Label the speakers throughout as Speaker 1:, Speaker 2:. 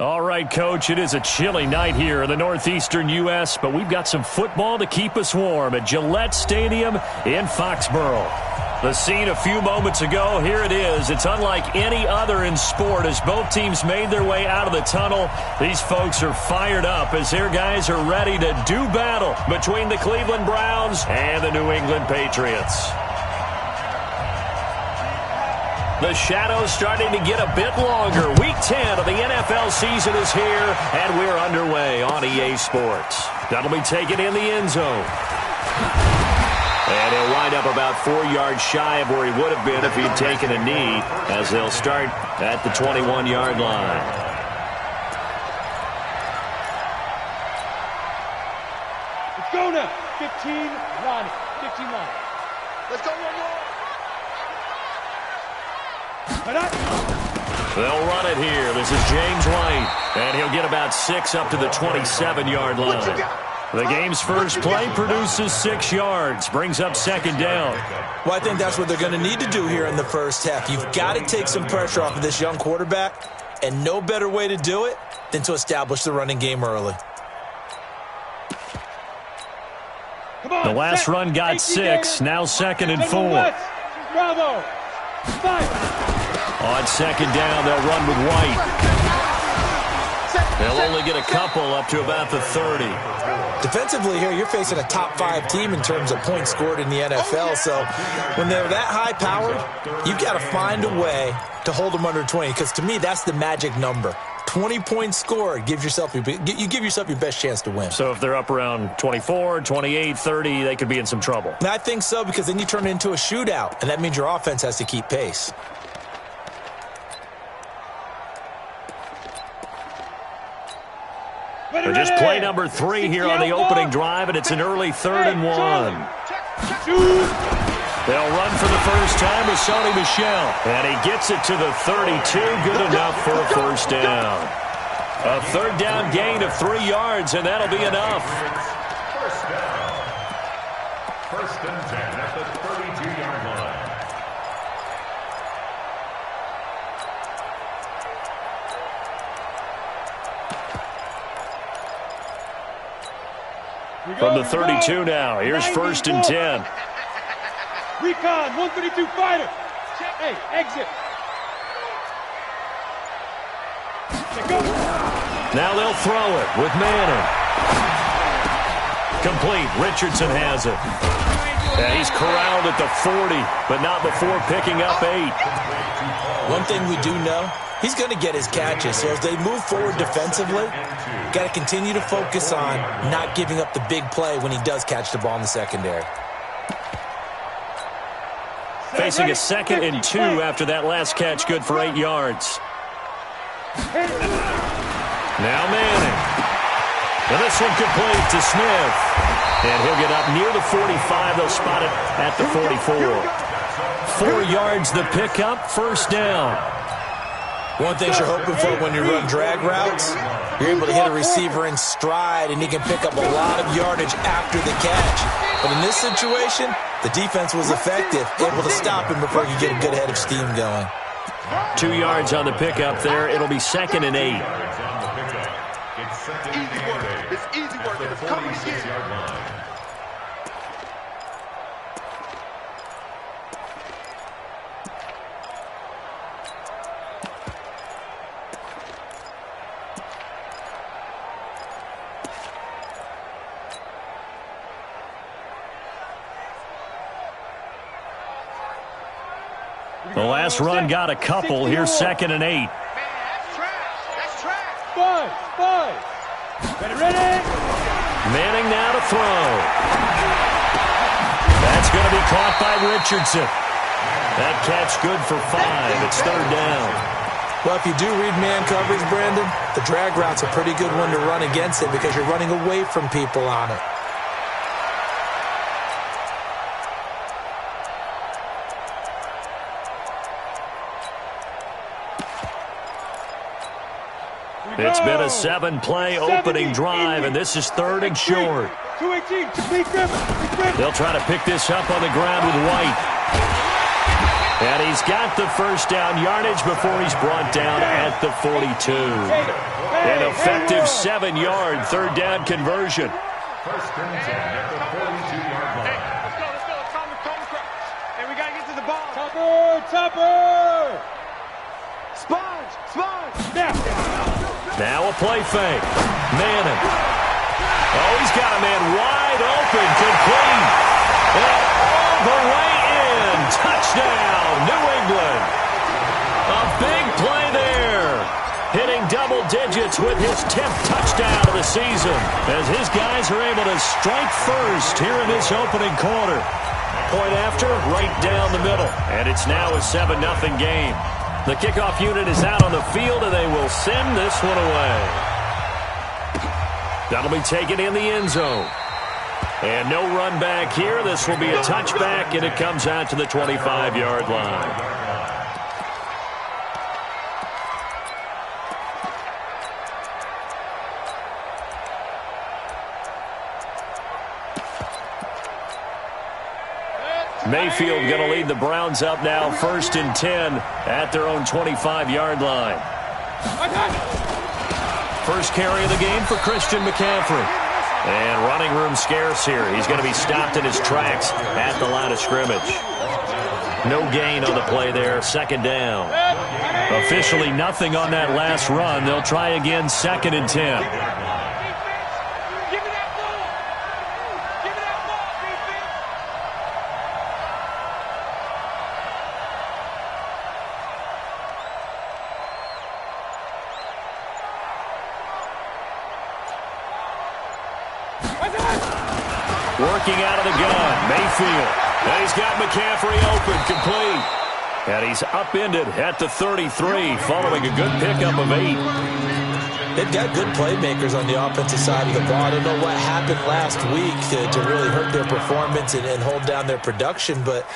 Speaker 1: All right, Coach, it is a chilly night here in the northeastern U.S., but we've got some football to keep us warm at Gillette Stadium in Foxborough. The scene a few moments ago, here it is. It's unlike any other in sport as both teams made their way out of the tunnel. These folks are fired up as their guys are ready to do battle between the Cleveland Browns and the New England Patriots. The shadow's starting to get a bit longer. Week 10 of the NFL season is here, and we're underway on EA Sports. That'll be taken in the end zone. And he'll wind up about 4 yards shy of where he would have been if he'd taken a knee, as they'll start at the 21-yard line.
Speaker 2: Let's go now. 15, Ronnie. 15 line. Let's go one more.
Speaker 1: They'll run it here. This is James White, and he'll get about 6 up to the 27-yard line. The game's first play produces 6 yards, brings up second down.
Speaker 3: Well, I think that's what they're going to need to do here in the first half. You've got to take some pressure off of this young quarterback, and no better way to do it than to establish the running game early.
Speaker 1: The last run got 6, now second and 4.
Speaker 2: Bravo. 5.
Speaker 1: On second down, they'll run with White. They'll only get a couple up to about the 30.
Speaker 3: Defensively here, you're facing a top 5 team in terms of points scored in the NFL. So when they're that high-powered, you've got to find a way to hold them under 20. Because to me, that's the magic number. 20 points scored, you give yourself your best chance to win.
Speaker 1: So if they're up around 24, 28, 30, they could be in some trouble.
Speaker 3: And I think so, because then you turn it into a shootout, and that means your offense has to keep pace.
Speaker 1: They're just play number 3 here on the opening drive, and it's an early 3rd and 1. They'll run for the first time with Sony Michel, and he gets it to the 32, good enough for a first down. A 3rd down gain of 3 yards, and that'll be enough.
Speaker 4: First and 10 at the 32-yard line.
Speaker 1: From the 32 now, here's 1st and 10.
Speaker 2: Recon, 132 fighter. Hey, exit.
Speaker 1: Now they'll throw it with Manning. Complete. Richardson has it. And he's corralled at the 40, but not before picking up 8.
Speaker 3: One thing we do know, he's going to get his catches. So as they move forward defensively, got to continue to focus on not giving up the big play when he does catch the ball in the secondary.
Speaker 1: Facing a 2nd and 2 after that last catch, good for 8 yards. Now Manning. And this one complete to Smith. And he'll get up near the 45. They'll spot it at the 44. 4 yards the pickup, first down.
Speaker 3: One thing you're hoping for when you run drag routes, you're able to hit a receiver in stride, and he can pick up a lot of yardage after the catch. But in this situation, the defense was effective, able to stop him before he could get a good head of steam going.
Speaker 1: 2 yards on the pickup there. It'll be 2nd and 8.
Speaker 2: Easy work. It's easy work. It's coming again.
Speaker 1: The last run got a couple. Here's 2nd and 8.
Speaker 2: Man, that's trash. That's trash. 5. Ready.
Speaker 1: Manning now to throw. That's going to be caught by Richardson. That catch good for 5. It's 3rd down.
Speaker 3: Well, if you do read man coverage, Brandon, the drag route's a pretty good one to run against it because you're running away from people on it.
Speaker 1: It's been a 7-play opening drive, and this is 3rd and short.
Speaker 2: 218, complete grip.
Speaker 1: They'll try to pick this up on the ground with White. And he's got the first down yardage before he's brought down at the 42. An effective 7-yard third down conversion.
Speaker 4: First and 10 at the 42-yard line.
Speaker 2: Let's go. Hey, we got to get to the ball. Topper! Sponge!
Speaker 1: Now a play fake. Manning. Oh, he's got a man wide open. Complete. And all the way in. Touchdown, New England. A big play there. Hitting double digits with his 10th touchdown of the season as his guys are able to strike first here in this opening quarter. Point after, right down the middle. And it's now a 7-0 game. The kickoff unit is out on the field, and they will send this one away. That'll be taken in the end zone. And no run back here. This will be a touchback, and it comes out to the 25-yard line. Mayfield going to lead the Browns up now, 1st and 10 at their own 25-yard line. First carry of the game for Christian McCaffrey. And running room scarce here. He's going to be stopped in his tracks at the line of scrimmage. No gain on the play there, 2nd down. Officially nothing on that last run. They'll try again, 2nd and 10. Working out of the gun, Mayfield. And he's got McCaffrey open, complete. And he's upended at the 33, following a good pickup of 8.
Speaker 3: They've got good playmakers on the offensive side of the ball. I don't know what happened last week to really hurt their performance and hold down their production, but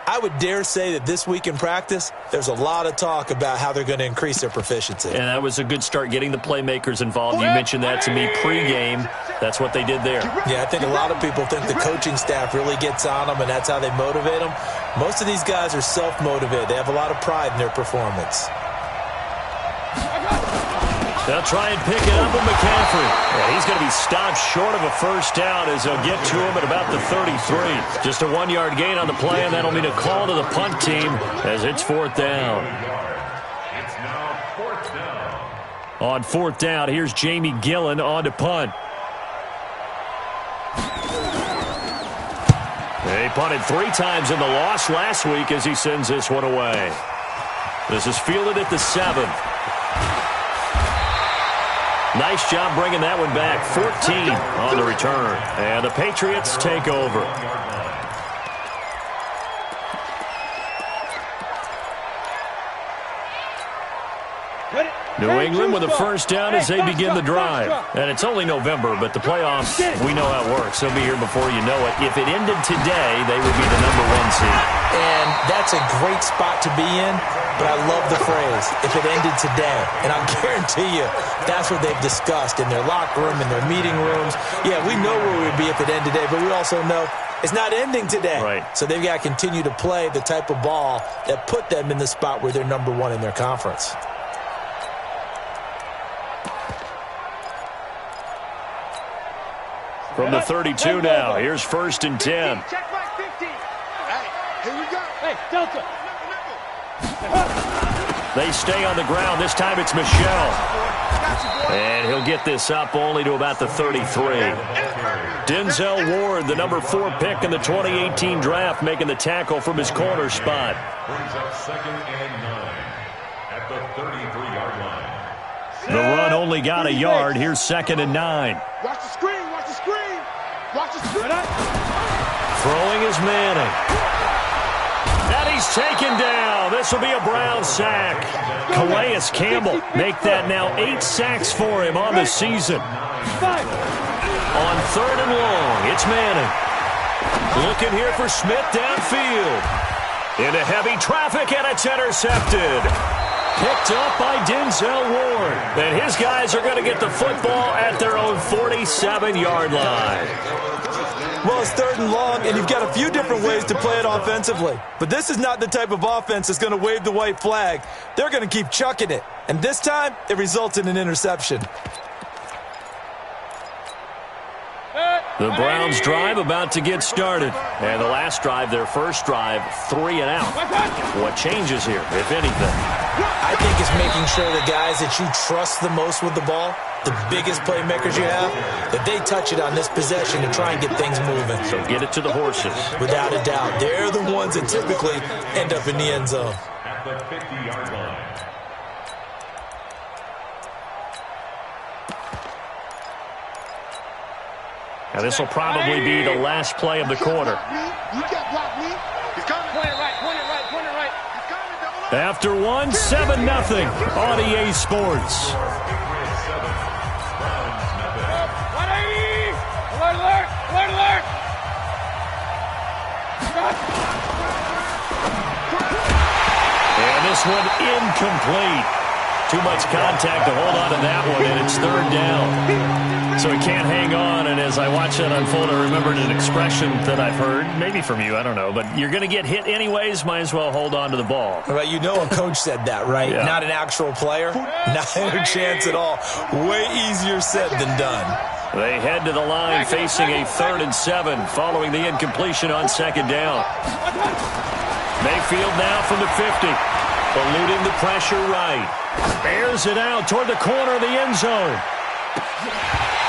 Speaker 3: I would dare say that this week in practice, there's a lot of talk about how they're going to increase their proficiency.
Speaker 1: And that was a good start, getting the playmakers involved. You mentioned that to me pregame. That's what they did there.
Speaker 3: Yeah, I think a lot of people think the coaching staff really gets on them, and that's how they motivate them. Most of these guys are self-motivated. They have a lot of pride in their performance.
Speaker 1: They'll try and pick it up with McCaffrey. And he's going to be stopped short of a first down as they'll get to him at about the 33. Just a 1-yard gain on the play, and that'll mean a call to the punt team as it's 4th down.
Speaker 4: It's now 4th down.
Speaker 1: On 4th down, here's Jamie Gillen on to punt. He punted 3 times in the loss last week as he sends this one away. This is fielded at the 7th. Nice job bringing that one back. 14 on the return. And the Patriots take over. New England with a first down as they begin the drive. And it's only November, but the playoffs, we know how it works. They'll be here before you know it. If it ended today, they would be the #1 seed.
Speaker 3: And that's a great spot to be in, but I love the phrase, if it ended today. And I guarantee you, that's what they've discussed in their locker room, in their meeting rooms. Yeah, we know where we'd be if it ended today, but we also know it's not ending today.
Speaker 1: Right.
Speaker 3: So they've got to continue to play the type of ball that put them in the spot where they're #1 in their conference.
Speaker 1: From the 32 now, here's 1st and 10.
Speaker 2: Check back 50. Hey, here we go. Hey, Delta.
Speaker 1: They stay on the ground. This time it's Michel. And he'll get this up only to about the 33. Denzel Ward, the #4 pick in the 2018 draft, making the tackle from his corner spot.
Speaker 4: Brings up 2nd and 9 at the 33-yard line.
Speaker 1: The run only got a yard. Here's 2nd and 9.
Speaker 2: Watch the screen. Watch the screen. Watch the screen.
Speaker 1: Throwing is Manning. And he's taken down. This will be a Brown sack. Calais Campbell make that now 8 sacks for him on the season. On 3rd and long, it's Manning. Looking here for Smith downfield. Into heavy traffic, and it's intercepted. Picked up by Denzel Ward. And his guys are going to get the football at their own 47-yard line.
Speaker 3: Well, it's 3rd and long, and you've got a few different ways to play it offensively. But this is not the type of offense that's going to wave the white flag. They're going to keep chucking it. And this time, it results in an interception.
Speaker 1: The Browns drive about to get started. And the last drive, their first drive, 3 and out. What changes here, if anything?
Speaker 3: I think it's making sure the guys that you trust the most with the ball, the biggest playmakers you have, that they touch it on this possession to try and get things moving.
Speaker 1: So get it to the horses.
Speaker 3: Without a doubt. They're the ones that typically end up in the end zone.
Speaker 4: At the 50-yard line.
Speaker 1: Now this will probably be the last play of the quarter. After one, 7-0 on EA Sports. And this one incomplete. Too much contact to hold on to that one, and it's 3rd down. So he can't hang on, and as I watch that unfold, I remembered an expression that I've heard, maybe from you, I don't know, but you're going to get hit anyways, might as well hold on to the ball.
Speaker 3: Well, you know a coach said that, right?
Speaker 1: Yeah.
Speaker 3: Not an actual player. Not a chance at all. Way easier said than done.
Speaker 1: They head to the line facing a 3rd and 7 following the incompletion on 2nd down. Mayfield now from the 50. Eluding the pressure right. Airs it out toward the corner of the end zone.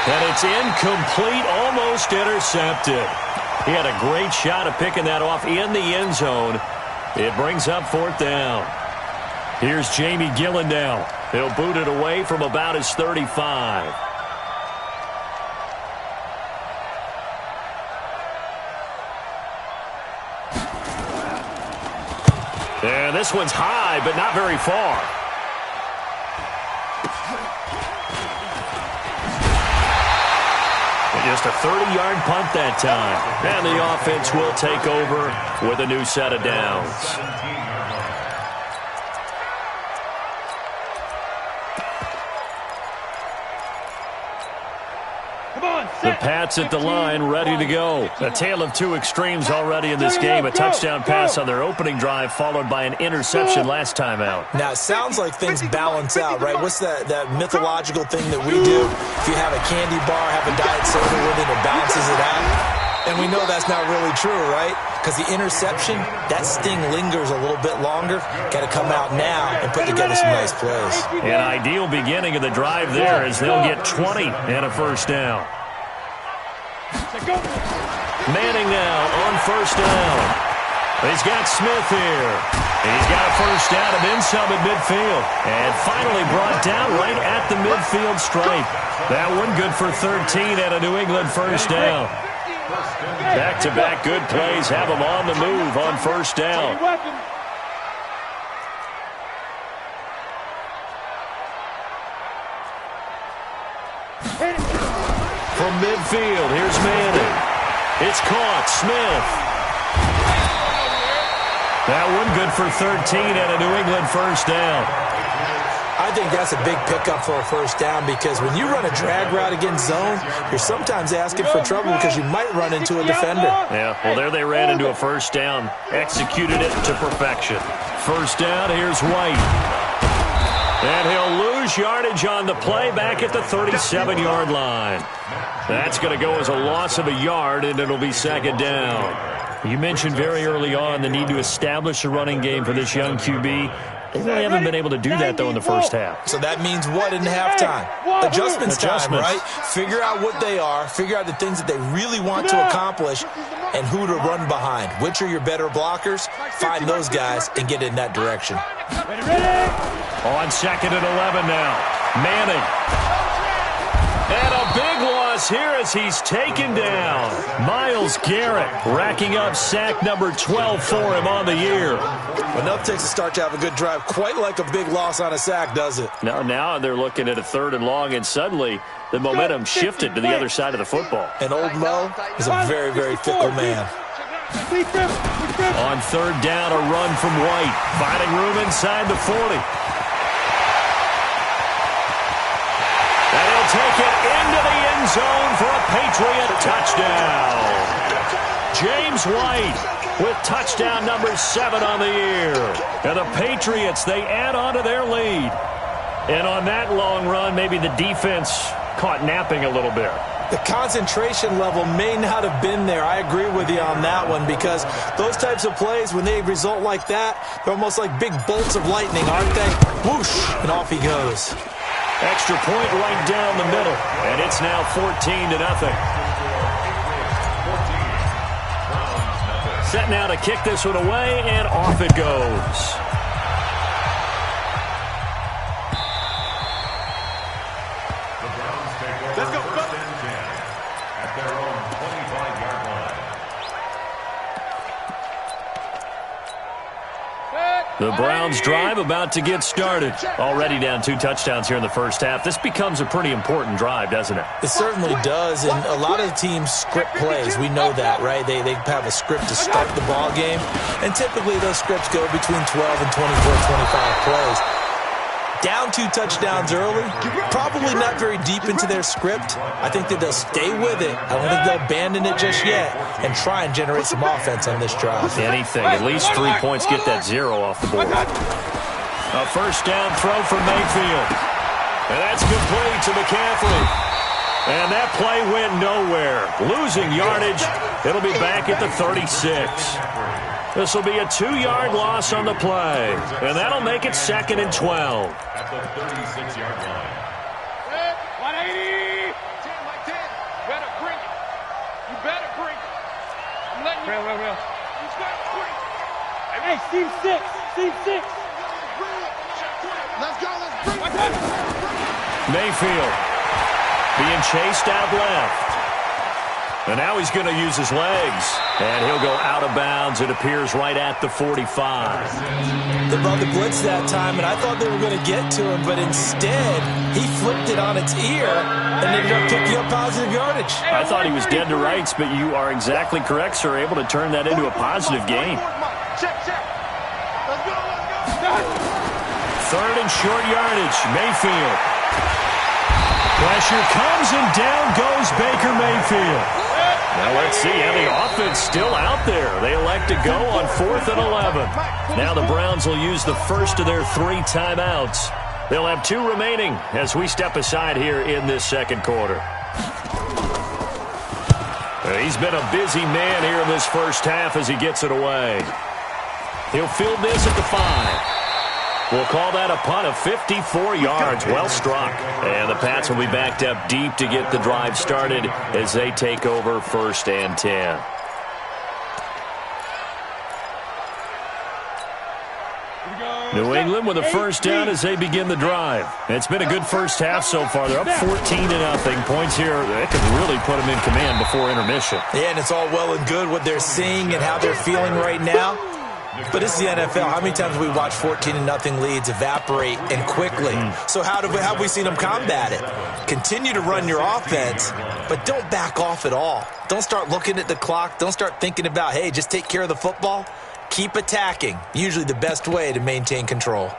Speaker 1: And it's incomplete, almost intercepted. He had a great shot at picking that off in the end zone. It brings up 4th down. Here's Jamie Gillen now. He'll boot it away from about his 35. And this one's high, but not very far. Just a 30-yard punt that time. And the offense will take over with a new set of downs. The Pats at the line, ready to go. A tale of two extremes already in this game. A touchdown pass on their opening drive, followed by an interception last time out.
Speaker 3: Now, it sounds like things balance out, right? What's that mythological thing that we do? If you have a candy bar, have a diet soda with it, it balances it out. And we know that's not really true, right? Because the interception, that sting lingers a little bit longer. Got to come out now and put together some nice plays.
Speaker 1: An ideal beginning of the drive there as they'll get 20 and a first down. Manning now on first down. He's got Smith here. He's got a first down and then some at midfield. And finally brought down right at the midfield stripe. That one good for 13 and a New England first down. Back-to-back good plays have him on the move on first down. From midfield, here's Manning. It's caught. Smith. That one good for 13 and a New England first down.
Speaker 3: I think that's a big pickup for a first down because when you run a drag route against zone, you're sometimes asking for trouble because you might run into a defender.
Speaker 1: Yeah, well, there they ran into a first down. Executed it to perfection. First down, here's White. And he'll lose yardage on the play back at the 37-yard line. That's going to go as a loss of a yard, and it'll be second down. You mentioned very early on the need to establish a running game for this young QB. They really haven't been able to do that, though, in the first half.
Speaker 3: So that means what in halftime? Adjustments time, right? Figure out what they are, figure out the things that they really want to accomplish, and who to run behind. Which are your better blockers? Find those guys and get in that direction.
Speaker 1: On second and 11 now. Manning. And a big loss here as he's taken down. Myles Garrett racking up sack number 12 for him on the year.
Speaker 3: Enough takes a start to have a good drive. Quite like a big loss on a sack, does it?
Speaker 1: Now they're looking at a third and long, and suddenly the momentum shifted to the other side of the football.
Speaker 3: And old Mo is a very, very fickle man.
Speaker 1: On third down, a run from White. Finding room inside the 40. take it into the end zone for a Patriot touchdown. James White with touchdown number 7 on the year. And the Patriots, they add on to their lead. And on that long run, maybe the defense caught napping a little bit.
Speaker 3: The concentration level may not have been there. I agree with you on that one, because those types of plays, when they result like that, they're almost like big bolts of lightning, aren't they? Whoosh, and off he goes.
Speaker 1: Extra point right down the middle, and it's now 14-0. Set now to kick this one away, and off it goes.
Speaker 2: Let's go.
Speaker 4: At their own 25-yard line.
Speaker 1: The Browns drive about to get started. Already down 2 touchdowns here in the first half. This becomes a pretty important drive, doesn't it?
Speaker 3: It certainly does, and a lot of teams script plays. We know that, right? They have a script to start the ball game, and typically those scripts go between 12 and 24, 25 plays. Down 2 touchdowns early, probably not very deep into their script. I think that they'll stay with it. I don't think they'll abandon it just yet and try and generate some offense on this drive.
Speaker 1: Anything. At least 3 points. Get that 0 off the board. A first down throw for Mayfield. And that's complete to McCaffrey. And that play went nowhere. Losing yardage. It'll be back at the 36. This will be a 2-yard loss on the play. And that'll make it 2nd and 12.
Speaker 4: At the 36-yard line.
Speaker 2: 180. 10 like 10. Better bring it. You better bring it. I'm letting you. Real. You better bring it. Hey, Steve 6. Let's go. Let's bring it.
Speaker 1: Mayfield being chased out left. And now he's going to use his legs. And he'll go out of bounds. It appears right at the 45.
Speaker 3: They brought the blitz that time, and I thought they were going to get to him, but instead, he flipped it on its ear and ended up picking up positive yardage.
Speaker 1: I thought he was dead to rights, but you are exactly correct, sir. Able to turn that into a positive gain.
Speaker 2: Check. Let's go.
Speaker 1: 3rd and short yardage. Mayfield. Pressure comes, and down goes Baker Mayfield. Now let's see how the offense still out there. They elect to go on 4th and 11. Now the Browns will use the first of their 3 timeouts. They'll have 2 remaining as we step aside here in this second quarter. He's been a busy man here in this first half as he gets it away. He'll field this at the 5. We'll call that a punt of 54 yards. Well struck. And the Pats will be backed up deep to get the drive started as they take over 1st and 10. New England with a first down as they begin the drive. It's been a good first half so far. They're up 14-0. Points here that could really put them in command before intermission.
Speaker 3: Yeah, and it's all well and good what they're seeing and how they're feeling right now. But this is the NFL. How many times have we watched 14-0 leads evaporate and quickly? So how have we seen them combat it? Continue to run your offense, but don't back off at all. Don't start looking at the clock. Don't start thinking about, hey, just take care of the football. Keep attacking. Usually the best way to maintain control.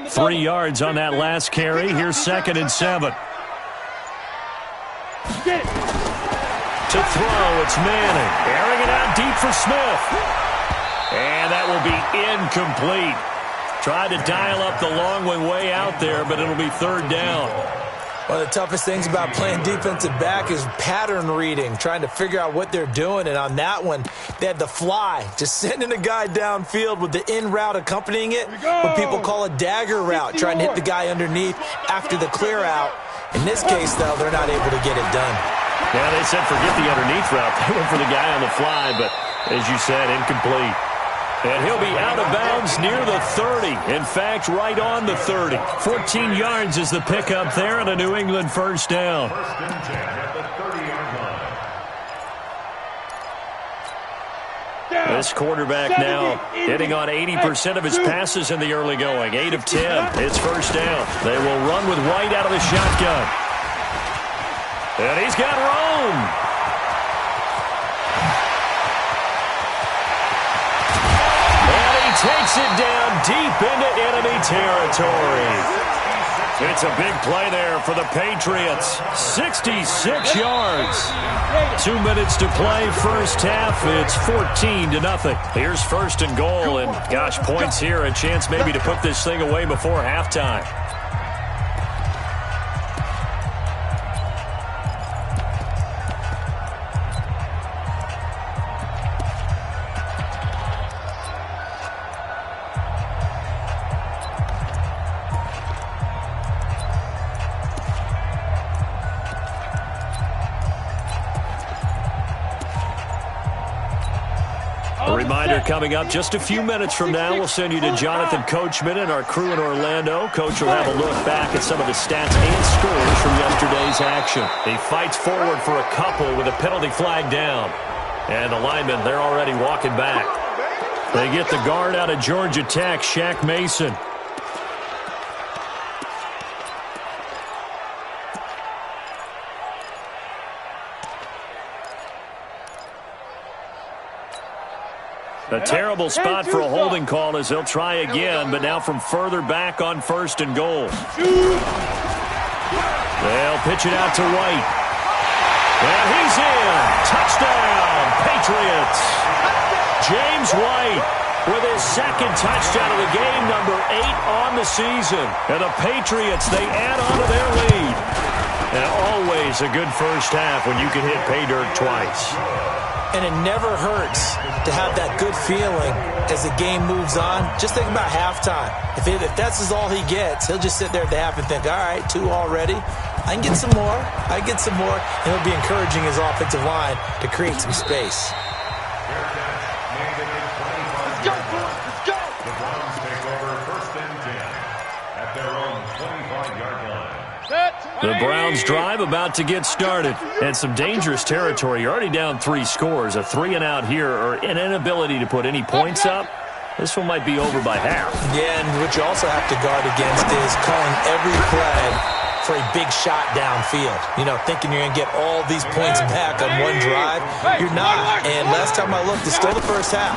Speaker 1: Three yards on that last carry. Here's 2nd and 7. To throw, it's Manning. Airing it out deep for Smith. And that will be incomplete. Tried to dial up the long way out there, but it'll be 3rd down.
Speaker 3: One of the toughest things about playing defensive back is pattern reading, trying to figure out what they're doing. And on that one, they had the fly, just sending a guy downfield with the in route accompanying it, what people call a dagger route, trying to hit the guy underneath after the clear out. In this case, though, they're not able to get it done.
Speaker 1: Yeah, they said forget the underneath route. They went for the guy on the fly, but as you said, incomplete. And he'll be out of bounds near the 30. In fact, right on the 30. 14 yards is the pickup there, and a New England first down.
Speaker 4: 1st and 10 at the 30-yard line.
Speaker 1: This quarterback now hitting on 80% of his passes in the early going. 8 of 10. It's first down. They will run with White out of the shotgun. And he's got Rome. Knocks it down deep into enemy territory. It's a big play there for the Patriots. 66 yards. 2 minutes to play, first half. It's 14-0. Here's first and goal, and gosh, points here. A chance maybe to put this thing away before halftime. A reminder coming up just a few minutes from now, we'll send you to Jonathan Coachman and our crew in Orlando. Coach will have a look back at some of the stats and scores from yesterday's action. He fights forward for a couple with a penalty flag down. And the linemen, they're already walking back. They get the guard out of Georgia Tech, Shaq Mason. A terrible spot for a holding call as they'll try again, but now from further back on first and goal. They'll pitch it out to White. And he's in. Touchdown, Patriots. James White with his second touchdown of the game, number 8 on the season. And the Patriots, they add on to their lead. And always a good first half when you can hit pay dirt twice.
Speaker 3: And it never hurts to have that good feeling as the game moves on. Just think about halftime. If that's all he gets, he'll just sit there at the half and think, all right, 2 already. I can get some more. I can get some more. And he'll be encouraging his offensive line to create some space.
Speaker 2: Let's go, boys. Let's go.
Speaker 4: The Browns take over first and 10 at their own 25-yard line.
Speaker 1: The Browns drive about to get started. And some dangerous territory. You're already down 3 scores. A 3-and-out here or an inability to put any points up. This one might be over by half.
Speaker 3: Yeah, and what you also have to guard against is calling every play for a big shot downfield. You know, thinking you're going to get all these points back on one drive. You're not. And last time I looked, it's still the first half.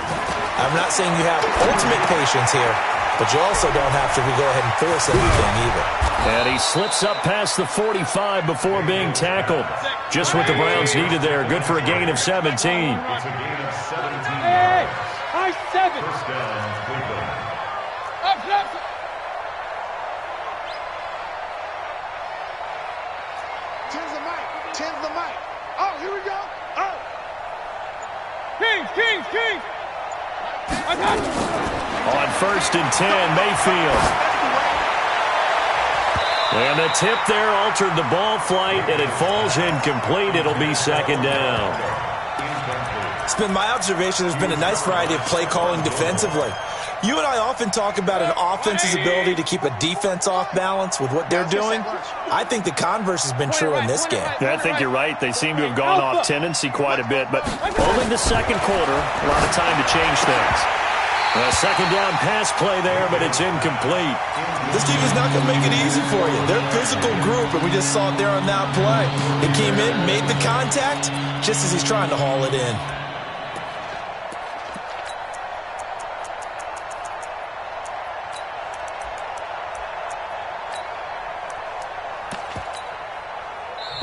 Speaker 3: I'm not saying you have ultimate patience here, but you also don't have to go ahead and force everything either.
Speaker 1: And he slips up past the 45 before being tackled. Just what the Browns needed there. Good for a gain of 17.
Speaker 4: It's a gain of 17
Speaker 2: Hey,
Speaker 4: yards.
Speaker 2: high 7.
Speaker 4: First down, Cleveland.
Speaker 2: Up.
Speaker 5: Tens the mic. Oh, here we go. Oh.
Speaker 2: Kings. I got you.
Speaker 1: On first and 10, Mayfield. And the tip there altered the ball flight, and it falls incomplete. It'll be second down.
Speaker 3: It's been my observation there's been a nice variety of play calling defensively. You and I often talk about an offense's ability to keep a defense off balance with what they're doing. I think the converse has been true in this game.
Speaker 1: Yeah, I think you're right. They seem to have gone off tendency quite a bit, but only the second quarter, a lot of time to change things. A second down pass play there, but it's incomplete.
Speaker 3: This team is not going to make it easy for you. They're a physical group, and we just saw it there on that play. It came in, made the contact, just as he's trying to haul it in.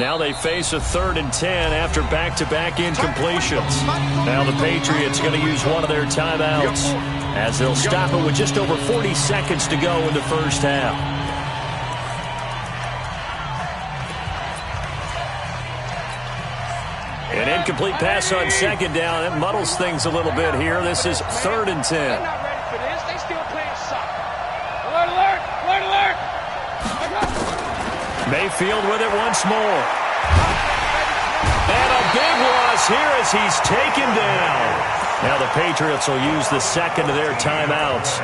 Speaker 1: Now they face a 3rd and 10 after back-to-back incompletions. Now the Patriots going to use one of their timeouts as they'll stop it with just over 40 seconds to go in the first half. An incomplete pass on second down. That muddles things a little bit here. This is 3rd and 10.
Speaker 2: They're not ready for this. They still playing soccer. Alert!
Speaker 1: Mayfield with it once more. And a big loss here as he's taken down. Now the Patriots will use the second of their timeouts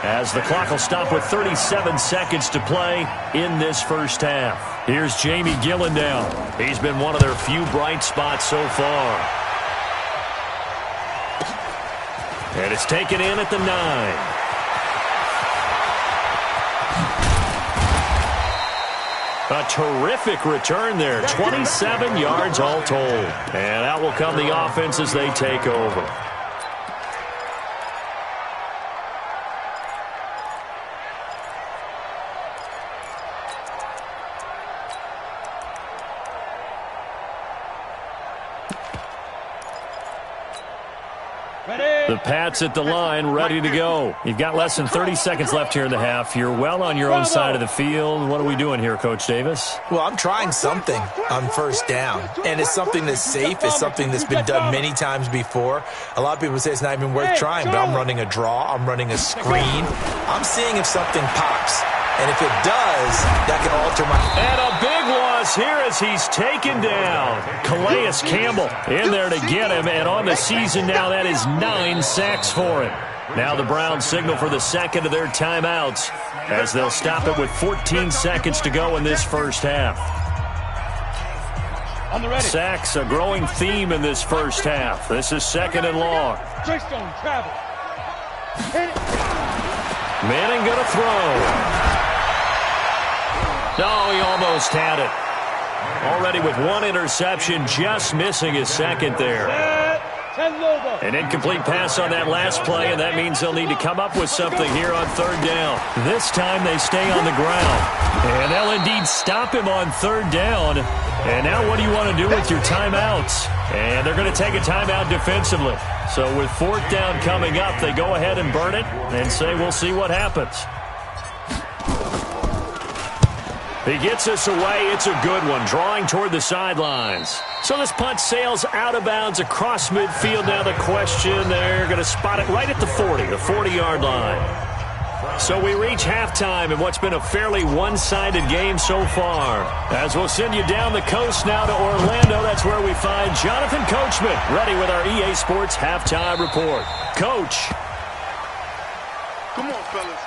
Speaker 1: as the clock will stop with 37 seconds to play in this first half. Here's Jamie Gillendown. He's been one of their few bright spots so far. And it's taken in at the 9. A terrific return there. 27 yards all told. And out will come the offense as they take over. The Pats at the line, ready to go. You've got less than 30 seconds left here in the half. You're well on your own side of the field. What are we doing here, Coach Davis?
Speaker 3: Well, I'm trying something on first down, and it's something that's safe. It's something that's been done many times before. A lot of people say it's not even worth trying, but I'm running a draw. I'm running a screen. I'm seeing if something pops. And if it does, that can alter my...
Speaker 1: And a big loss here as he's taken down. Calais Campbell in there to get him. And on the season now, that is 9 sacks for him. Now the Browns signal for the second of their timeouts as they'll stop it with 14 seconds to go in this first half. Sacks, a growing theme in this first half. This is second and long. Manning going to throw. No, he almost had it. Already with one interception, just missing his second there. An incomplete pass on that last play, and that means they'll need to come up with something here on third down. This time they stay on the ground. And they'll indeed stop him on third down. And now what do you want to do with your timeouts? And they're going to take a timeout defensively. So with fourth down coming up, they go ahead and burn it and say we'll see what happens. He gets us away. It's a good one, drawing toward the sidelines. So this punt sails out of bounds across midfield. Now the question, they're going to spot it right at the 40-yard line. So we reach halftime in what's been a fairly one-sided game so far. As we'll send you down the coast now to Orlando, that's where we find Jonathan Coachman, ready with our EA Sports Halftime Report. Coach.
Speaker 5: Come on, fellas.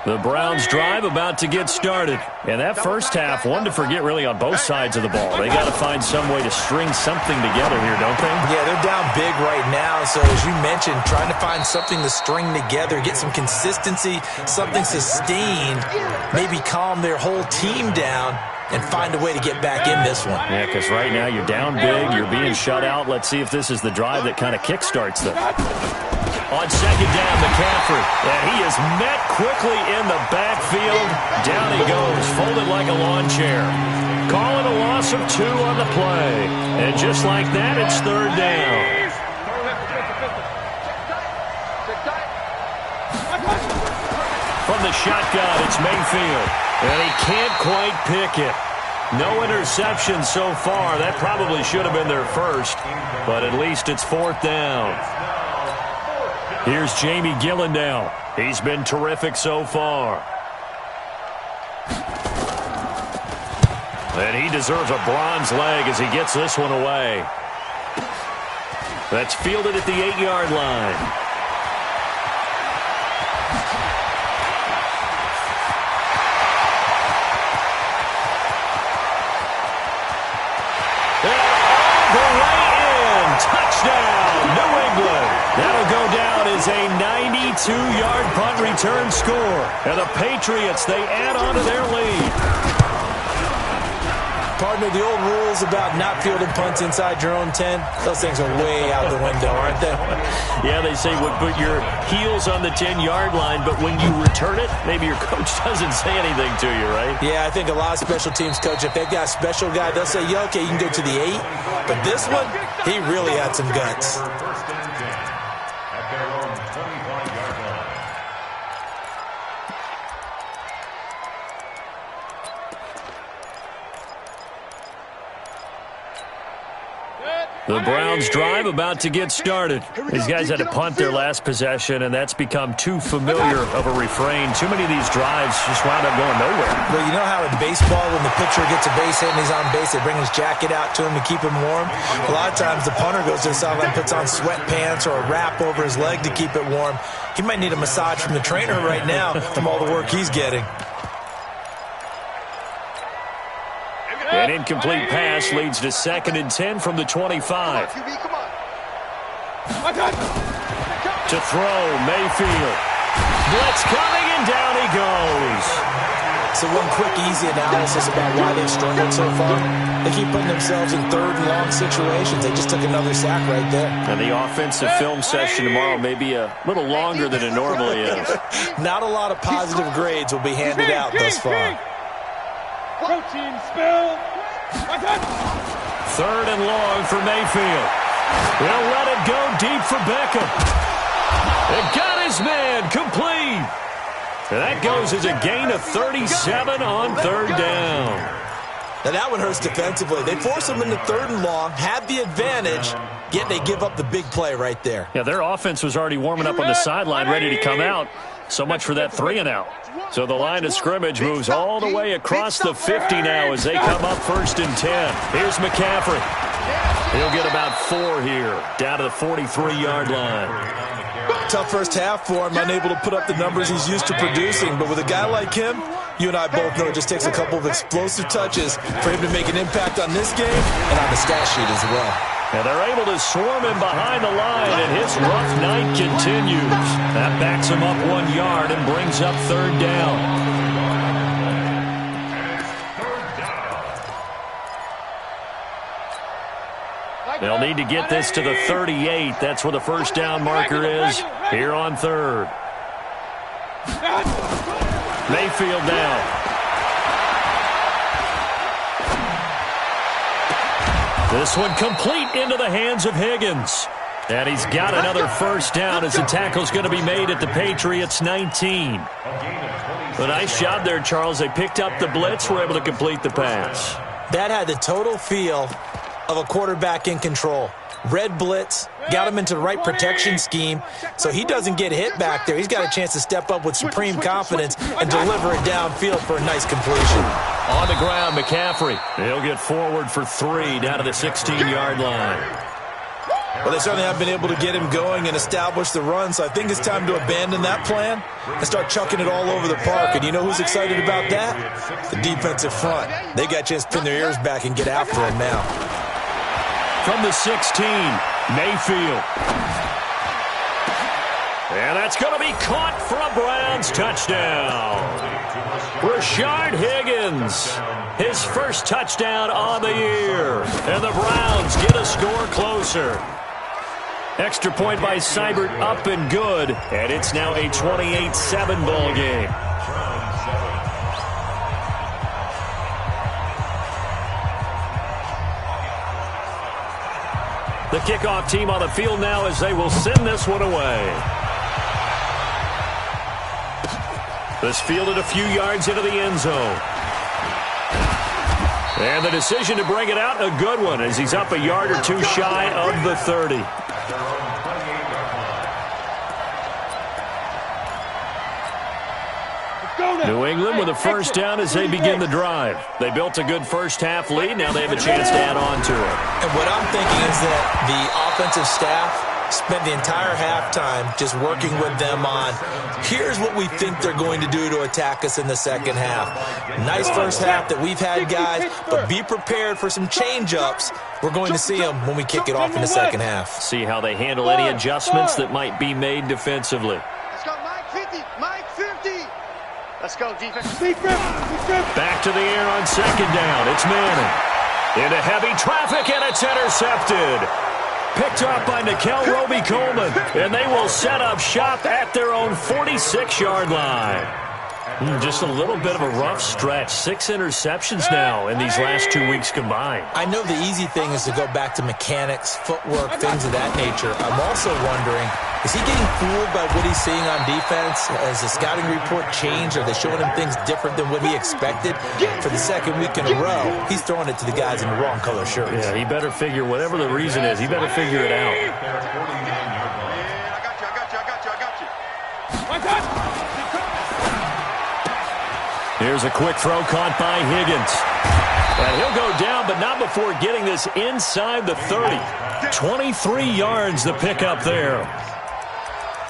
Speaker 1: The Browns drive about to get started. And that first half, one to forget really on both sides of the ball. They got to find some way to string something together here, don't they?
Speaker 3: Yeah, they're down big right now. So as you mentioned, trying to find something to string together, get some consistency, something sustained, maybe calm their whole team down and find a way to get back in this one.
Speaker 1: Yeah, because right now you're down big, you're being shut out. Let's see if this is the drive that kind of kickstarts them. On second down, McCaffrey. And he is met quickly in the backfield. Down he goes, folded like a lawn chair. Calling a loss of 2 on the play. And just like that, it's third down. From the shotgun, it's Mayfield. And he can't quite pick it. No interception so far. That probably should have been their first. But at least it's fourth down. Here's Jamie Gillandale. He's been terrific so far. And he deserves a bronze leg as he gets this one away. That's fielded at the 8-yard line. And all the way in. Touchdown, New England. That'll go down as a 92-yard punt return score. And the Patriots, they add on to their lead.
Speaker 3: Partner, the old rules about not fielding punts inside your own 10, those things are way out the window, aren't they?
Speaker 1: Yeah, they say put your heels on the 10-yard line, but when you return it, maybe your coach doesn't say anything to you, right?
Speaker 3: Yeah, I think a lot of special teams coach, if they've got a special guy, they'll say, yeah, okay, you can go to the 8. But this one, he really had some guts.
Speaker 1: The Browns drive about to get started. These guys had to punt their last possession, and that's become too familiar of a refrain. Too many of these drives just wound up going nowhere.
Speaker 3: Well, you know how in baseball, when the pitcher gets a base hit and he's on base, they bring his jacket out to him to keep him warm? A lot of times the punter goes to the sideline, puts on sweatpants or a wrap over his leg to keep it warm. He might need a massage from the trainer right now from all the work he's getting.
Speaker 1: An incomplete pass leads to 2nd and 10 from the 25. To throw, Mayfield. Blitz coming, and down he goes.
Speaker 3: So one quick, easy analysis about why they've struggled so far. They keep putting themselves in third and long situations. They just took another sack right there.
Speaker 1: And the offensive film session tomorrow may be a little longer than it normally is.
Speaker 3: Not a lot of positive grades will be handed out thus far.
Speaker 2: Protein spill.
Speaker 1: Third and long for Mayfield. He'll let it go deep for Beckham. It got his man complete. And that goes as a gain of 37 on third down.
Speaker 3: Now that one hurts defensively. They force them into third and long, have the advantage, yet they give up the big play right there.
Speaker 1: Yeah, their offense was already warming up on the sideline, ready to come out. So much for that 3-and-out. So the line of scrimmage moves all the way across the 50 now as they come up 1st and 10. Here's McCaffrey. He'll get about 4 here, down to the 43-yard line.
Speaker 3: Tough first half for him, unable to put up the numbers he's used to producing. But with a guy like him, you and I both know it just takes a couple of explosive touches for him to make an impact on this game and on the stat sheet as well.
Speaker 1: And they're able to swarm him behind the line, and his rough night continues. That backs him up 1 yard and brings up third down. They'll need to get this to the 38. That's where the first down marker is here on third. Mayfield now. This one complete into the hands of Higgins. And he's got another first down as the tackle's going to be made at the Patriots' 19. A nice job there, Charles. They picked up the blitz, were able to complete the pass.
Speaker 3: That had the total feel of a quarterback in control. Red blitz, got him into the right protection scheme, so he doesn't get hit back there. He's got a chance to step up with supreme confidence and deliver it downfield for a nice completion.
Speaker 1: On the ground, McCaffrey. He'll get forward for 3 down to the 16-yard line.
Speaker 3: Well, they certainly have been able to get him going and establish the run, so I think it's time to abandon that plan and start chucking it all over the park. And you know who's excited about that? The defensive front. They got a chance to pin their ears back and get after him now.
Speaker 1: From the 16, Mayfield. And that's going to be caught for a Browns touchdown. Rashard Higgins, his first touchdown on the year. And the Browns get a score closer. Extra point by Seibert up and good. And it's now a 28-7 ball game. The kickoff team on the field now as they will send this one away. This fielded a few yards into the end zone. And the decision to bring it out, a good one, as he's up a yard or 2 shy of the 30. New England with a first down as they begin the drive. They built a good first half lead. Now they have a chance to add on to it.
Speaker 3: And what I'm thinking is that the offensive staff spent the entire halftime just working with them on, here's what we think they're going to do to attack us in the second half. Nice first half that we've had, guys, but be prepared for some change-ups. We're going to see them when we kick it off in the second half.
Speaker 1: See how they handle any adjustments that might be made defensively.
Speaker 5: Let's go, Mike 50. Mike 50. Let's go, defense.
Speaker 1: Back to the air on second down. It's Manning. Into heavy traffic, and it's intercepted. Picked up by Nickel Roby-Coleman, and they will set up shop at their own 46-yard line. Just a little bit of a rough stretch. 6 interceptions now in these last 2 weeks combined.
Speaker 3: I know the easy thing is to go back to mechanics, footwork, things of that nature. I'm also wondering, is he getting fooled by what he's seeing on defense? Has the scouting report changed? Are they showing him things different than what he expected? For the second week in a row, he's throwing it to the guys in the wrong color shirts.
Speaker 1: Yeah, he better figure, whatever the reason is, he better figure it out. Here's a quick throw caught by Higgins. And he'll go down, but not before getting this inside the 30. 23 yards the pickup there.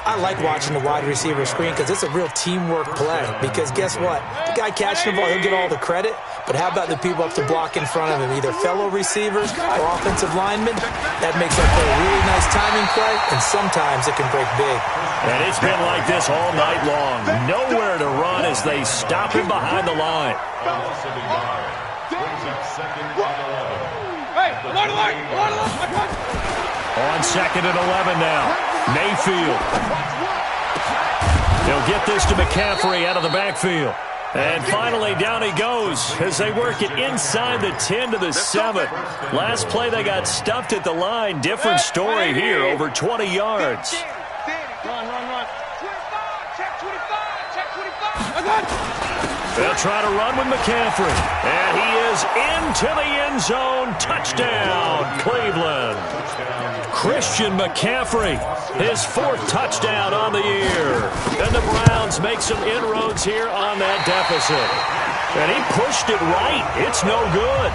Speaker 3: I like watching the wide receiver screen because it's a real teamwork play. Because guess what? The guy catching the ball, he'll get all the credit. But how about the people up to block in front of him, either fellow receivers or offensive linemen? That makes that play a really nice timing play, and sometimes it can break big.
Speaker 1: And it's been like this all night long. Nowhere to run as they stop him behind the line. On 2nd and 11 now. Mayfield. They'll get this to McCaffrey out of the backfield. And finally, down he goes as they work it inside the 10 to the 7. Last play, they got stuffed at the line. Different story here, over 20 yards.
Speaker 2: Run. 25, check 25, check 25.
Speaker 1: They'll try to run with McCaffrey. And he is into the end zone. Touchdown, Cleveland. Christian McCaffrey, his 4th touchdown on the year. And the Browns make some inroads here on that deficit. And he pushed it right. It's no good.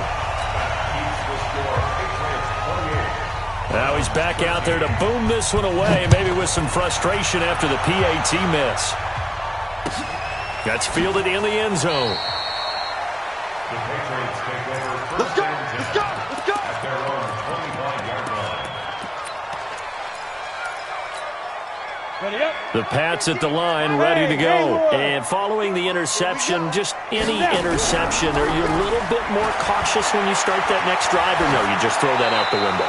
Speaker 1: Now he's back out there to boom this one away, maybe with some frustration after the PAT miss. Gets fielded in the end zone.
Speaker 5: Let's go.
Speaker 4: At their own 25-yard line.
Speaker 2: Ready up.
Speaker 1: The Pats at the line, ready to go. And following the interception, just any interception, are you a little bit more cautious when you start that next drive, or no, you just throw that out the window?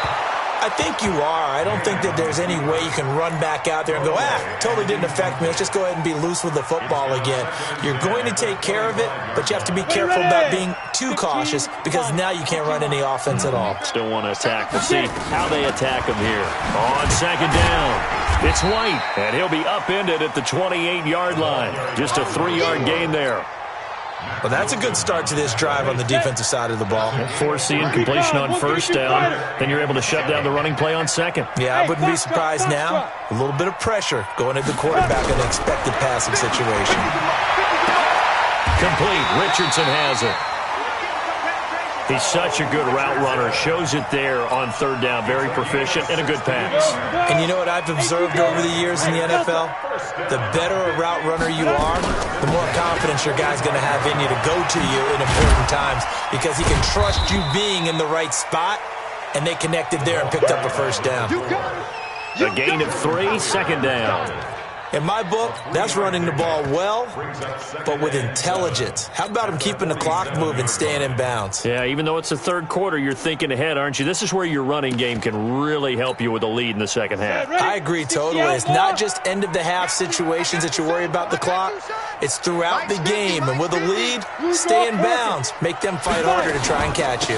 Speaker 3: I think you are. I don't think that there's any way you can run back out there and go, totally didn't affect me. Let's just go ahead and be loose with the football again. You're going to take care of it, but you have to be careful about being too cautious because now you can't run any offense at all.
Speaker 1: Still want to attack. We'll see how they attack him here. On 2nd down, it's White, and he'll be upended at the 28-yard line. Just a 3-yard gain there.
Speaker 3: Well, that's a good start to this drive on the defensive side of the ball.
Speaker 1: Forcing completion on 1st down. Then you're able to shut down the running play on 2nd.
Speaker 3: Yeah, I wouldn't be surprised now. A little bit of pressure going at the quarterback in an expected passing situation.
Speaker 1: Complete. Richardson has it. He's such a good route runner. Shows it there on 3rd down. Very proficient and a good pass.
Speaker 3: And you know what I've observed over the years in the NFL? The better a route runner you are, the more confidence your guy's going to have in you to go to you in important times because he can trust you being in the right spot, and they connected there and picked up a 1st down.
Speaker 1: A gain of 3, 2nd down.
Speaker 3: In my book, that's running the ball well, but with intelligence. How about him keeping the clock moving, staying in bounds?
Speaker 1: Yeah, even though it's the 3rd quarter, you're thinking ahead, aren't you? This is where your running game can really help you with a lead in the 2nd half.
Speaker 3: I agree totally. It's not just end-of-the-half situations that you worry about the clock. It's throughout the game. And with a lead, stay in bounds. Make them fight harder to try and catch you.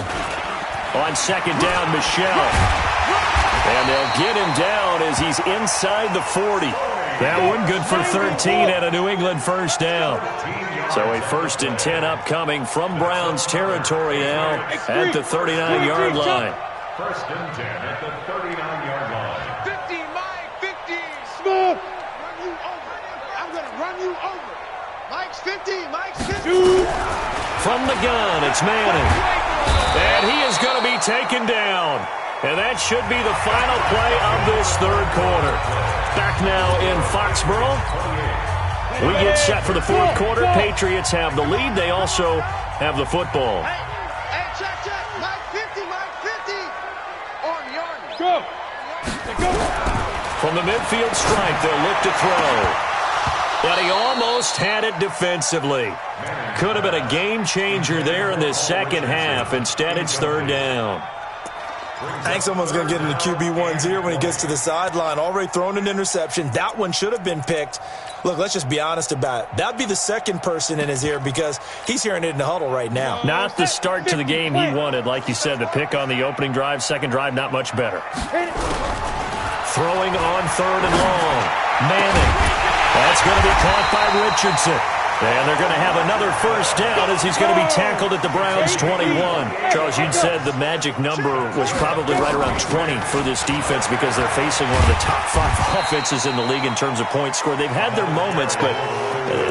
Speaker 1: On 2nd down, Michelle. And they'll get him down as he's inside the 40. That one good for 13 and a New England 1st down. So a 1st and 10 upcoming from Browns territory now at the 39-yard line.
Speaker 4: 1st and 10 at the 39-yard line.
Speaker 2: 50, Mike, 50. Smooth. Run you over. I'm going to run you over.
Speaker 5: Mike's 50. Mike's 50.
Speaker 1: From the gun, it's Manning. And he is going to be taken down. And that should be the final play of this 3rd quarter. Back now in Foxborough. We get set for the 4th quarter. Patriots have the lead. They also have the football.
Speaker 5: Hey, check. Mike 50, Mike 50. On yardage.
Speaker 2: Go.
Speaker 1: From the midfield stripe, they'll look to throw. But he almost had it defensively. Could have been a game changer there in this 2nd half. Instead, it's 3rd down.
Speaker 3: I think someone's going to get into QB1's ear when he gets to the sideline. Already thrown an interception. That one should have been picked. Look, let's just be honest about it. That would be the 2nd person in his ear because he's hearing it in the huddle right now.
Speaker 1: Not the start to the game he wanted. Like you said, the pick on the opening drive, 2nd drive, not much better. Throwing on 3rd and long. Manning. That's going to be caught by Richardson. And they're going to have another 1st down as he's going to be tackled at the Browns' 21. Charles, you'd said the magic number was probably right around 20 for this defense because they're facing one of the top 5 offenses in the league in terms of points scored. They've had their moments, but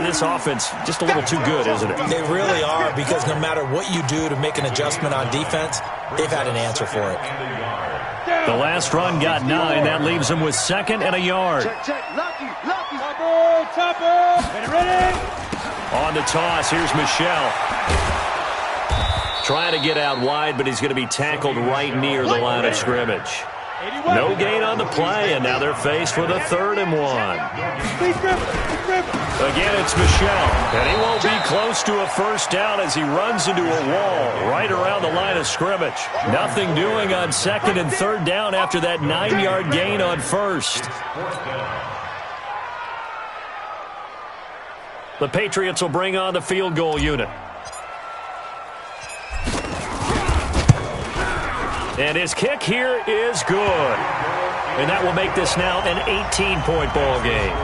Speaker 1: this offense just a little too good, isn't it?
Speaker 3: They really are because no matter what you do to make an adjustment on defense, they've had an answer for it.
Speaker 1: The last run got 9. That leaves them with 2nd and a yard.
Speaker 5: Check. Lucky.
Speaker 2: Topper. Ready.
Speaker 1: On the toss, here's Michelle. Trying to get out wide, but he's going to be tackled right near the line of scrimmage. No gain on the play, and now they're faced with a 3rd and 1. Again, it's Michelle. And he won't be close to a first down as he runs into a wall right around the line of scrimmage. Nothing doing on second and third down after that 9-yard gain on first. The Patriots will bring on the field goal unit. And his kick here is good. And that will make this now an 18-point ball game.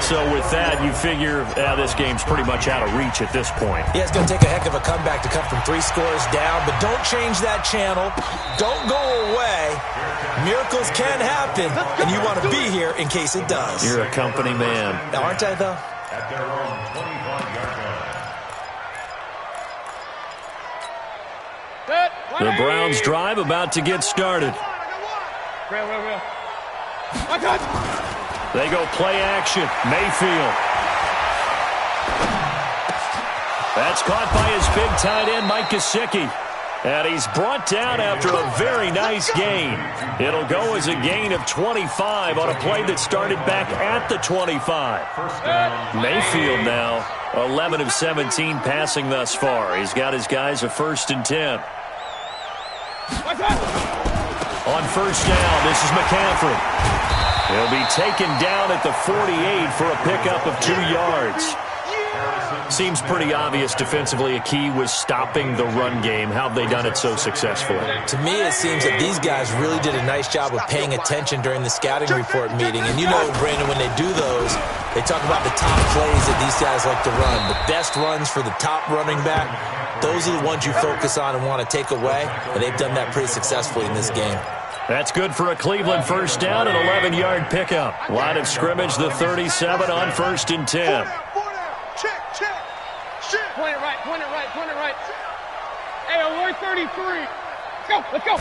Speaker 1: So with that, you figure this game's pretty much out of reach at this point.
Speaker 3: Yeah, it's going to take a heck of a comeback to come from 3 scores down, but don't change that channel. Don't go away. Miracles can happen, and you want to be here in case it does.
Speaker 1: You're a company man.
Speaker 3: Aren't I, though?
Speaker 4: At their own 25-yard line.
Speaker 1: The Browns drive about to get started. They go play action. Mayfield. That's caught by his big tight end, Mike Gesicki. And he's brought down after a very nice gain. It'll go as a gain of 25 on a play that started back at the 25. Mayfield now 11 of 17 passing thus far. He's got his guys a 1st and 10. On first down, this is McCaffrey. He'll be taken down at the 48 for a pickup of 2 yards. Seems pretty obvious defensively a key was stopping the run game. How have they done it so successfully?
Speaker 3: To me, it seems that these guys really did a nice job of paying attention during the scouting report meeting. And you know, Brandon, when they do those, they talk about the top plays that these guys like to run. The best runs for the top running back, those are the ones you focus on and want to take away. And they've done that pretty successfully in this game.
Speaker 1: That's good for a Cleveland first down, an 11-yard pickup. Line of scrimmage, the 37 on 1st and 10.
Speaker 2: Point it right, point it right, point it right. Hey, we're 33. Let's go.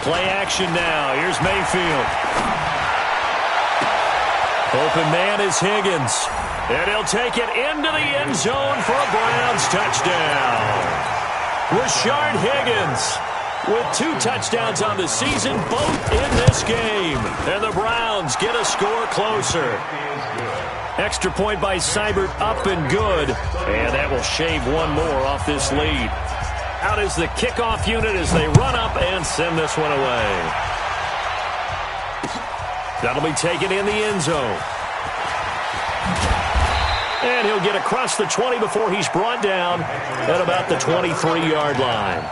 Speaker 1: Play action now. Here's Mayfield. Open man is Higgins. And he'll take it into the end zone for a Browns touchdown. Rashard Higgins with 2 touchdowns on the season, both in this game. And the Browns get a score closer. Extra point by Seibert, up and good. And that will shave one more off this lead. Out is the kickoff unit as they run up and send this one away. That'll be taken in the end zone. And he'll get across the 20 before he's brought down at about the 23-yard line.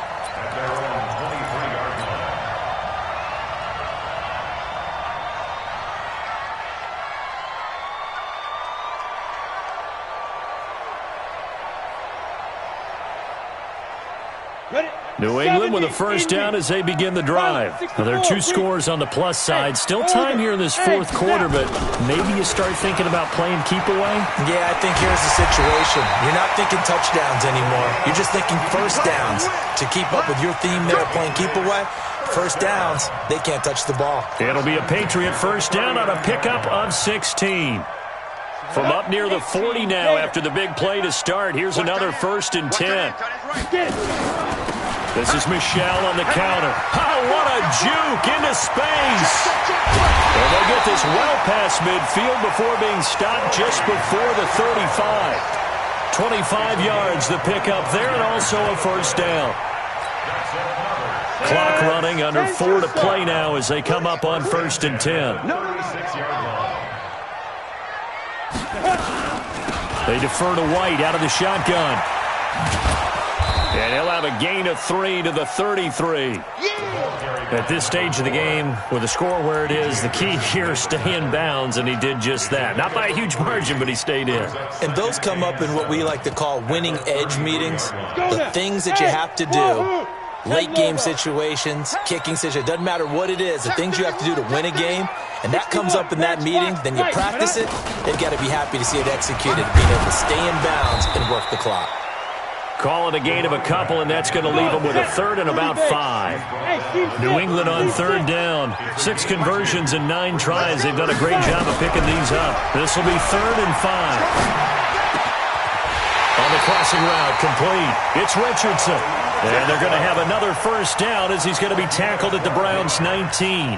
Speaker 1: New England with a first down as they begin the drive. Now, there are 2 scores on the plus side. Still time here in this 4th quarter, but maybe you start thinking about playing keep away?
Speaker 3: Yeah, I think here's the situation. You're not thinking touchdowns anymore. You're just thinking first downs. To keep up with your theme there, playing keep away, first downs, they can't touch the ball.
Speaker 1: It'll be a Patriot first down on a pickup of 16. From up near the 40 now after the big play to start. Here's another 1st and 10. This is Michelle on the counter. Oh, what a juke into space. And they'll get this well past midfield before being stopped just before the 35. 25 yards the pickup there, and also a first down. Clock running, under 4 to play now as they come up on 1st and 10. They defer to White out of the shotgun. And he'll have a gain of 3 to the 33. At this stage of the game, with the score where it is, the key here is stay in bounds, and he did just that. Not by a huge margin, but he stayed in.
Speaker 3: And those come up in what we like to call winning edge meetings. The things that you have to do, late game situations, kicking situations, doesn't matter what it is, the things you have to do to win a game, and that comes up in that meeting, then you practice it, they've got to be happy to see it executed, being able to stay in bounds and work the clock.
Speaker 1: Call it a gain of a couple, and that's going to leave them with a 3rd and about 5. New England on 3rd down. 6 conversions and 9 tries. They've done a great job of picking these up. This will be 3rd and 5. On the crossing route, complete. It's Richardson. And they're going to have another first down as he's going to be tackled at the Browns' 19.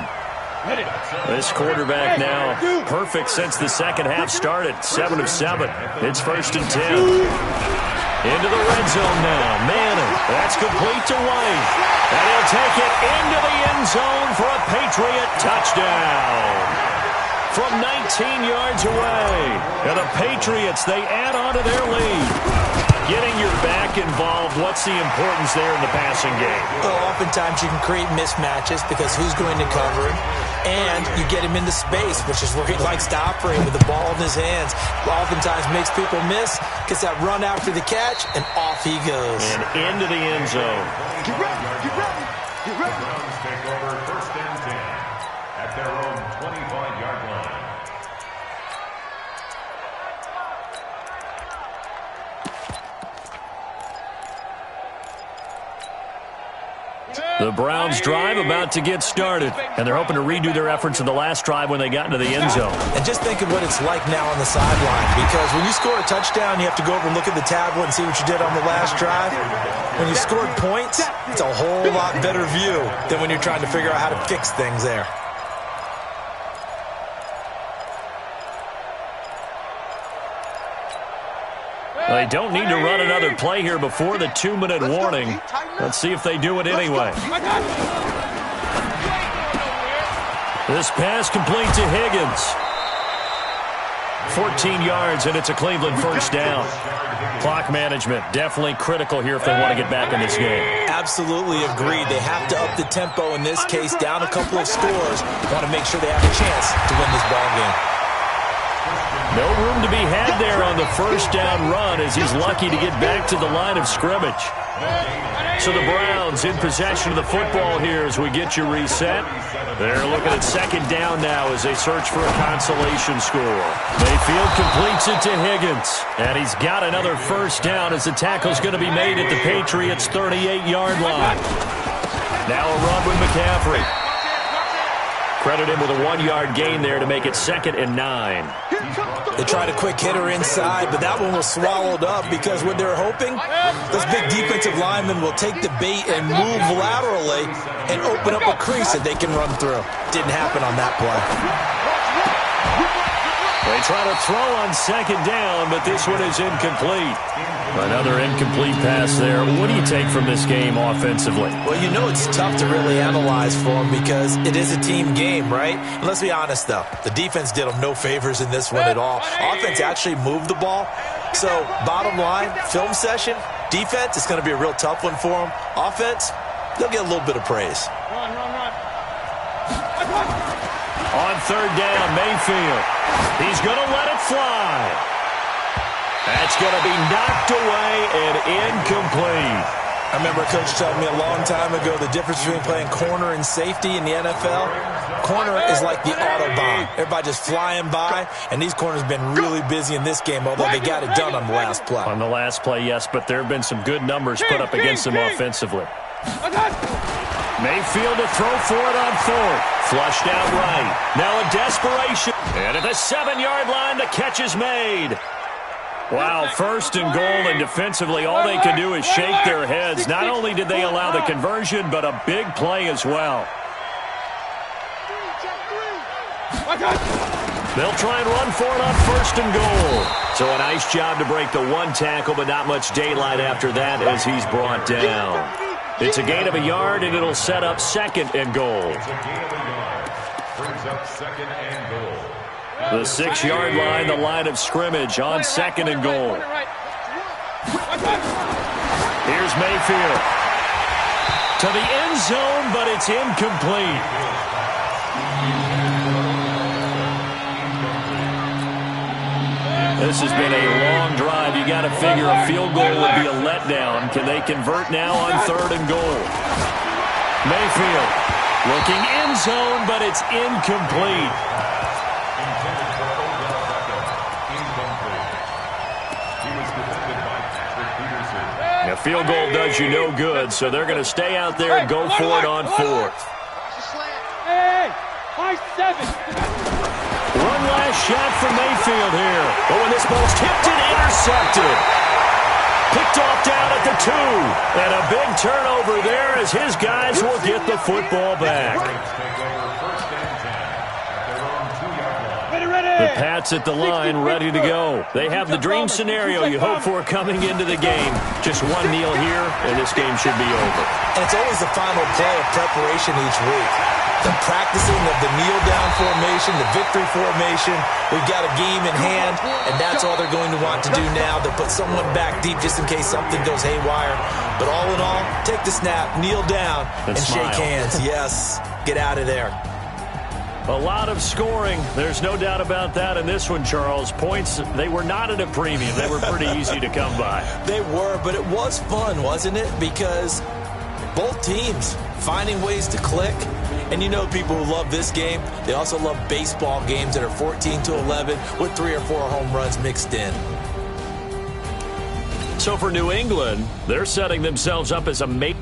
Speaker 1: This quarterback now perfect since the second half started. 7 of 7. It's 1st and 10. Into the red zone now. Manning. That's complete to White. And he'll take it into the end zone for a Patriot touchdown. From 19 yards away. And the Patriots, they add on to their lead. Getting your back involved, what's the importance there in the passing game?
Speaker 3: Well, oftentimes you can create mismatches because who's going to cover him? And you get him into space, which is where he likes to operate with the ball in his hands. Oftentimes makes people miss, gets that run after the catch, and off he goes.
Speaker 1: And into the end zone.
Speaker 5: Get ready, get ready, get ready.
Speaker 4: Browns take over 1st and 10 at their own 25-yard line.
Speaker 1: The Browns drive about to get started, and they're hoping to redo their efforts in the last drive when they got into the end zone.
Speaker 3: And just think of what it's like now on the sideline, because when you score a touchdown, you have to go over and look at the tablet and see what you did on the last drive. When you scored points, it's a whole lot better view than when you're trying to figure out how to fix things there.
Speaker 1: They don't need to run another play here before the 2-minute warning. Let's see if they do it anyway. This pass complete to Higgins. 14 yards, and it's a Cleveland 1st down. Clock management definitely critical here if they want to get back in this game.
Speaker 3: Absolutely agreed. They have to up the tempo in this case, down a couple of scores. Want to make sure they have a chance to win this ball game.
Speaker 1: No room to be had there on the 1st down run as he's lucky to get back to the line of scrimmage. So the Browns in possession of the football here as we get you reset. They're looking at 2nd down now as they search for a consolation score. Mayfield completes it to Higgins. And he's got another 1st down as the tackle's going to be made at the Patriots' 38-yard line. Now a run with McCaffrey. Credit him with a 1-yard gain there to make it 2nd and 9.
Speaker 3: They tried a quick hitter inside, but that one was swallowed up because what they're hoping, those big defensive linemen will take the bait and move laterally and open up a crease that they can run through. Didn't happen on that play.
Speaker 1: They try to throw on 2nd down, but this one is incomplete. Another incomplete pass there. What do you take from this game offensively?
Speaker 3: Well, you know it's tough to really analyze for them because it is a team game, right? And let's be honest, though. The defense did them no favors in this one at all. Offense actually moved the ball. So, bottom line, film session, defense, it's going to be a real tough one for them. Offense, they'll get a little bit of praise.
Speaker 2: Run.
Speaker 1: On 3rd down, Mayfield. He's going to let it fly. That's going to be knocked away and incomplete.
Speaker 3: I remember a coach telling me a long time ago the difference between playing corner and safety in the NFL. Corner is like the Autobahn. Everybody just flying by, and these corners have been really busy in this game, although they got it done on the last play.
Speaker 1: On the last play, yes, but there have been some good numbers put up against them offensively. Mayfield to throw for it on 4th. Flushed out right. Now a desperation. And at the 7-yard line, the catch is made. Wow, 1st and goal, and defensively all they can do is shake their heads. Not only did they allow the conversion, but a big play as well. They'll try and run for it on 1st and goal. So a nice job to break the 1 tackle, but not much daylight after that as he's brought down. It's a gain of a yard, and it'll set up 2nd and goal.
Speaker 4: It's a gain of a yard. Brings up 2nd and goal.
Speaker 1: The 6-yard line, the line of scrimmage on 2nd and goal. Here's Mayfield. To the end zone, but it's incomplete. This has been a long drive. You got to figure a field goal would be a letdown. Can they convert now on 3rd and goal? Mayfield looking end zone, but it's incomplete. A field goal does you no good, so they're going to stay out there and go for it on 4th.
Speaker 2: Hey, high 7.
Speaker 1: One last shot for Mayfield here. But when this ball's tipped and intercepted. Picked off down at the 2. And a big turnover there as his guys will get the football back. Pats at the line, ready to go. They have the dream scenario you hope for coming into the game. Just one kneel here, and this game should be over.
Speaker 3: And it's always the final play of preparation each week. The practicing of the kneel-down formation, the victory formation. We've got a game in hand, and that's all they're going to want to do now. They'll put someone back deep just in case something goes haywire. But all in all, take the snap, kneel down, and shake hands. Yes, get out of there.
Speaker 1: A lot of scoring. There's no doubt about that in this one, Charles. Points, they were not at a premium. They were pretty easy to come by.
Speaker 3: They were, but it was fun, wasn't it? Because both teams finding ways to click. And you know people who love this game, they also love baseball games that are 14-11 with 3 or 4 home runs mixed in.
Speaker 1: So for New England, they're setting themselves up as a mate.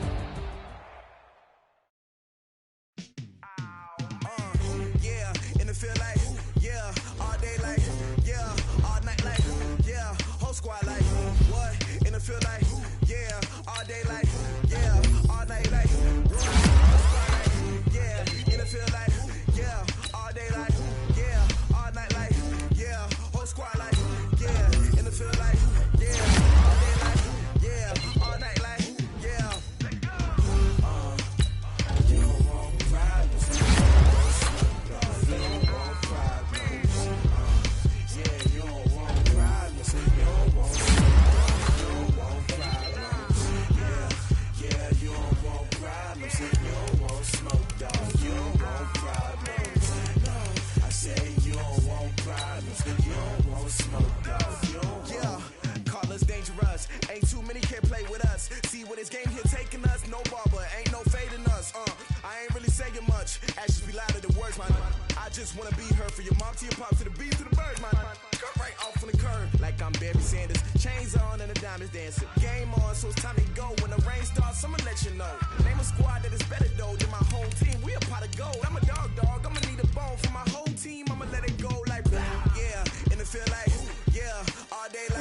Speaker 6: All day